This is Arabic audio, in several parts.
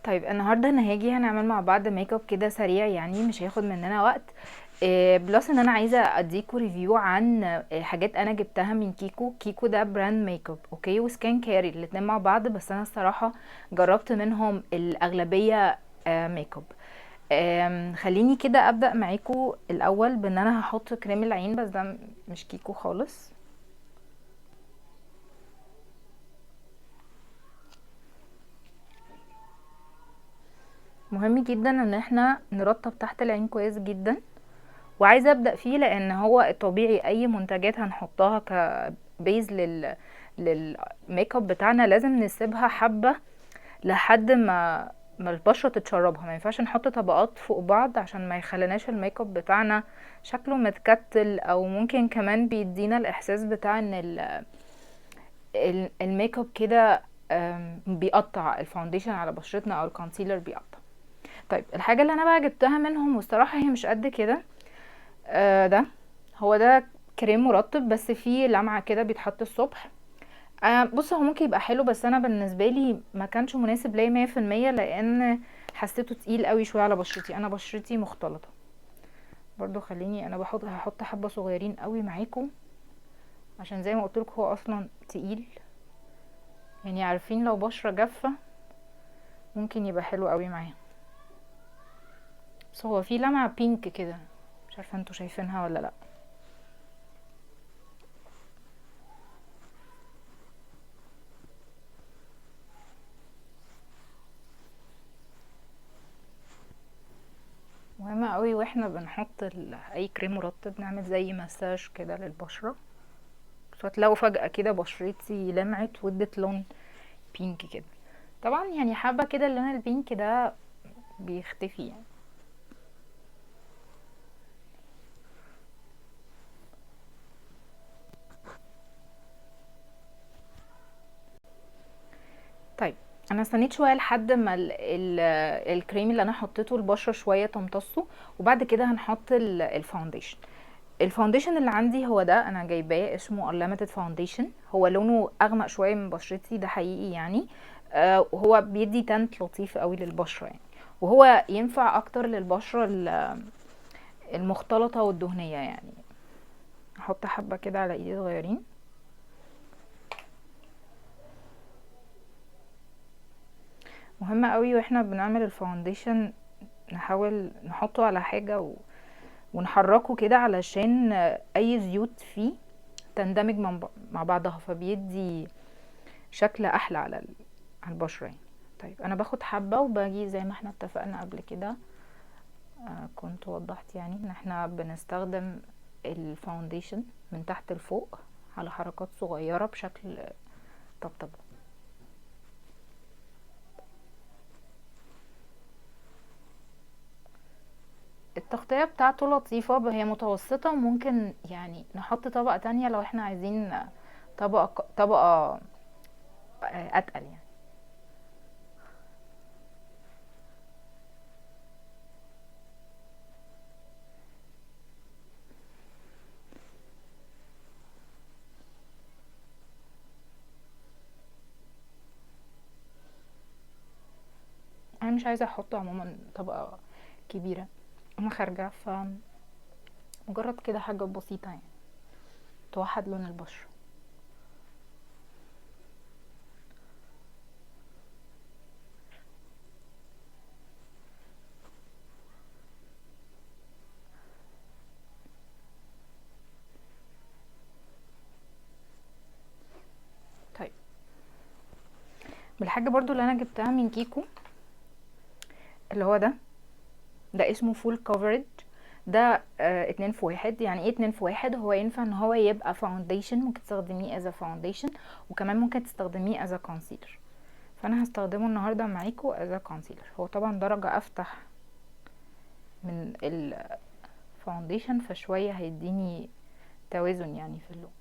طيب النهارده انا هنعمل مع بعض ميك اب كده سريع، يعني مش هياخد مننا وقت. بلس ان انا عايزه اديكوا ريفيو عن حاجات انا جبتها من كيكو ده براند ميك اب اوكي، وسكين كير الاتنين مع بعض، بس انا الصراحه جربت منهم الاغلبيه ميك اب. خليني كده ابدا معاكم الاول بان انا هحط كريم العين، بس ده مش كيكو خالص. مهم جدا ان احنا نرطب تحت العين كويس جدا، وعايزه ابدا فيه لان هو الطبيعي اي منتجات هنحطها كبيز للميك اب بتاعنا لازم نسيبها حبه لحد ما البشره تتشربها. ما ينفعش نحط طبقات فوق بعض عشان ما يخليناش الميك اب بتاعنا شكله متكتل، او ممكن كمان بيدينا الاحساس بتاع ان الميك اب كده بيقطع الفاونديشن على بشرتنا او الكونسيلر بيقطع. طيب الحاجه اللي انا بقى جبتها منهم والصراحه هي مش قد كده، ده هو ده كريم مرطب بس فيه لمعة كده بيتحط الصبح. بص هو ممكن يبقى حلو، بس انا بالنسبة لي ما كانش مناسب ليا 100%، لان حسيته تقيل قوي شوية على بشرتي، انا بشرتي مختلطة. برضو خليني انا هحط حبة صغيرين قوي معاكم، عشان زي ما قلتلك هو اصلا تقيل. يعني عارفين لو بشرة جافة ممكن يبقى حلو قوي معاه. بس هو فيه لمعة بينك كده، مش عارفة انتوا شايفينها ولا لا. مهمة قوي واحنا بنحط اي كريم مرطب نعمل زي مساج كده للبشرة، فتلاقوا فجأة كده بشرتي لمعت وادت لون بينك كده. طبعا يعني حابة كده اللون البينك ده بيختفي يعني. طيب انا استنيت شويه لحد ما الكريم اللي انا حطيته البشره شويه تمتصه، وبعد كده هنحط الفاونديشن. الفاونديشن اللي عندي هو ده، انا جايباه اسمه Unlimited فاونديشن، هو لونه اغمق شويه من بشرتي ده حقيقي يعني. وهو بيدي تنت لطيف قوي للبشره يعني، وهو ينفع اكتر للبشره المختلطه والدهنيه يعني. احط حبه كده على ايدي صغيرين. مهمه قوي واحنا بنعمل الفاونديشن نحاول نحطه على حاجه ونحركه كده علشان اي زيوت فيه تندمج مع بعضها، فبيدي شكل احلى على البشره يعني. طيب انا باخد حبه وباجي زي ما احنا اتفقنا قبل كده، كنت وضحت يعني ان احنا بنستخدم الفاونديشن من تحت لفوق على حركات صغيره بشكل طبطبه. التغطية بتاعته لطيفة، هي متوسطة، ممكن يعني نحط طبقة تانية لو احنا عايزين طبقة اتقل يعني. انا مش عايزة احط عموما طبقة كبيرة، انا خارجة فمجرد كده حاجة بسيطة يعني توحد لون البشرة. طيب بالحاجة برضو اللي انا جبتها من كيكو اللي هو ده اسمه فول كوفرج. ده 2 في 1. يعني ايه 2 في 1؟ هو ينفع ان هو يبقى فاونديشن، ممكن تستخدميه از فاونديشن، وكمان ممكن تستخدميه از كونسيلر. فانا هستخدمه النهارده معاكم از كونسيلر. هو طبعا درجة افتح من الفاونديشن، فشوية هيديني توازن يعني في اللون.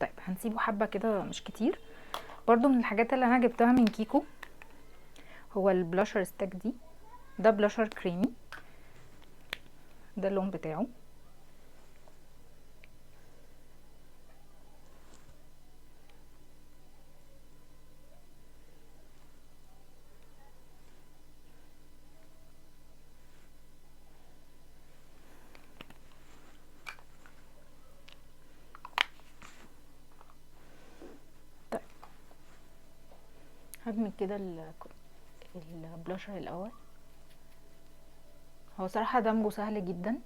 طيب هنسيبه حبة كده مش كتير. برضو من الحاجات اللي انا جبتها من كيكو هو البلاشر ستاك دي. ده بلاشر كريمي، ده اللون بتاعه. طيب هدمج كده البلاشر الاول. هو صراحة دمجه سهل جدا،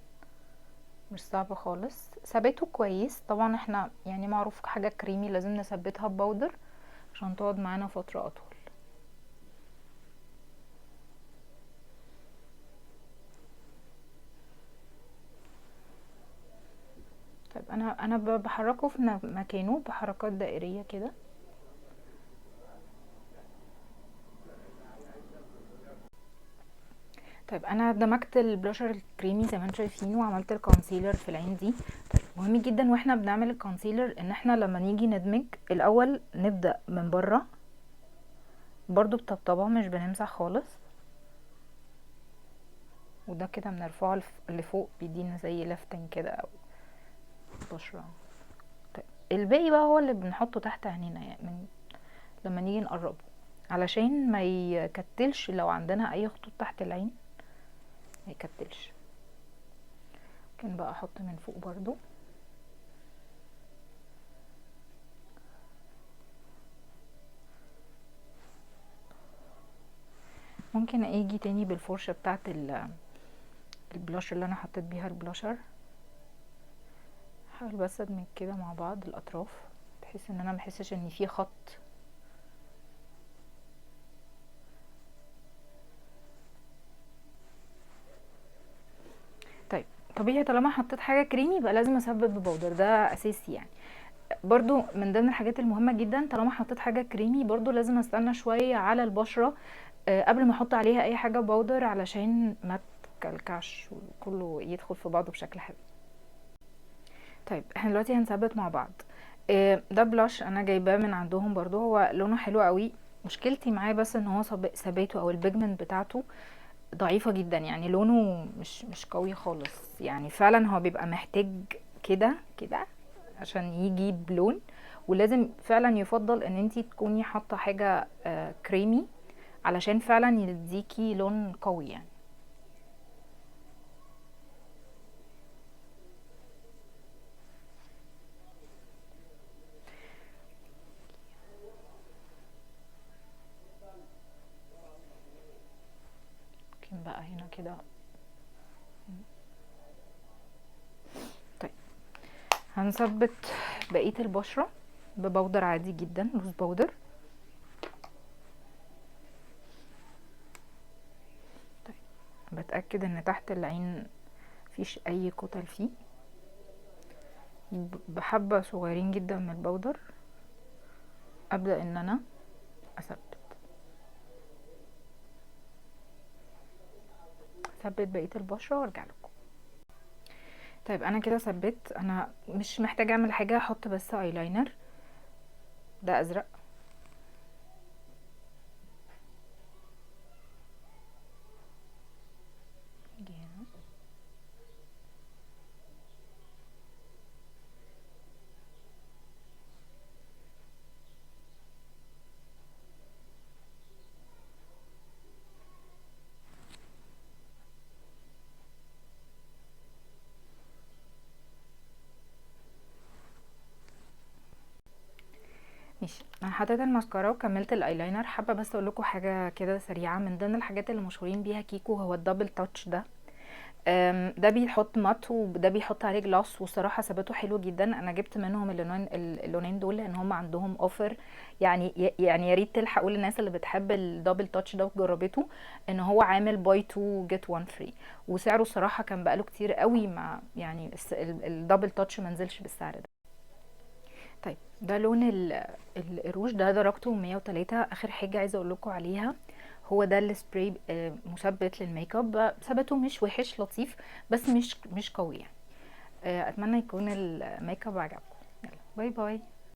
مش صعب خالص. ثباته كويس طبعا، احنا يعني معروف حاجة كريمي لازم نثبتها ببودر عشان تقعد معانا فترة اطول. طيب انا بحركه في مكانه بحركات دائرية كده. طيب انا دمجت البلاشر الكريمي زي ما انتم شايفين، وعملت الكونسيلر في العين دي. طيب مهم جدا واحنا بنعمل الكونسيلر ان احنا لما نيجي ندمج الاول نبدأ من بره برضو بطبطبة، مش بنمسح خالص، وده كده بنرفعه لفوق بيدينا زي لفتن كده او بشرة. طيب الباقي بقى هو اللي بنحطه تحت عينينا، يعني لما نيجي نقربه علشان ما يكتلش. لو عندنا اي خطوط تحت العين ما يكتلش. ممكن بقى احط من فوق برضو. ممكن اجي تاني بالفرشة بتاعت البلاشر اللي انا حطيت بيها البلاشر. حاول بس ادمج كده مع بعض الاطراف بحيث ان انا محسش ان في خط. طيب طبيعي طالما حطيت حاجه كريمي يبقى لازم اثبت ببودر، ده اساسي يعني. برضو من ضمن الحاجات المهمه جدا طالما حطيت حاجه كريمي برضو لازم استنى شويه على البشره قبل ما احط عليها اي حاجه بودر علشان ما تكلكعش وكله يدخل في بعضه بشكل حلو. طيب احنا دلوقتي هنثبت مع بعض. ده بلاش انا جايباه من عندهم برضو، هو لونه حلو قوي. مشكلتي معاه بس ان هو ثباته او البيجمنت بتاعته ضعيفة جدا، يعني لونه مش قوي خالص. يعني فعلا هو بيبقى محتاج كده كده عشان يجي بلون، ولازم فعلا يفضل ان انتي تكوني حاطة حاجة كريمي علشان فعلا يديكي لون قوي يعني. ممكن بقى هنا كده. طيب هنثبت بقية البشرة ببودر عادي جدا، لوز بودر. طيب بتأكد ان تحت العين مفيش اي كتل فيه، بحبة صغيرين جدا من البودر ابدأ ان انا اثبت بقية البشرة وارجع لكم. طيب انا كده ثبت، انا مش محتاجة اعمل حاجة، احط بس ايلاينر ده ازرق. أجي هنا. ماشي، انا حطيت الماسكارا وكملت الايلاينر. حابه بس اقول لكم حاجه كده سريعه، من ضمن الحاجات اللي مشهورين بيها كيكو هو الدبل تاتش ده. ده بيحط مات وده بيحط عليه جلاس، والصراحه ثباته حلو جدا. انا جبت منهم اللونين دول لان هم عندهم اوفر، يعني يا ريت تلحقوا للناس اللي بتحب الدبل تاتش ده وجربته، ان هو عامل باي 2 جيت 1 فري، وسعره الصراحه كان بقاله كتير قوي مع يعني الدبل تاتش منزلش بالسعر ده. طيب ده لون الروج ده درجته 103. اخر حاجه عايزه اقول لكم عليها هو ده السبراي مثبت للميك اب، ثباته مش وحش، لطيف بس مش قوي يعني. اتمنى يكون الميك اب عجبكم. يلا باي باي.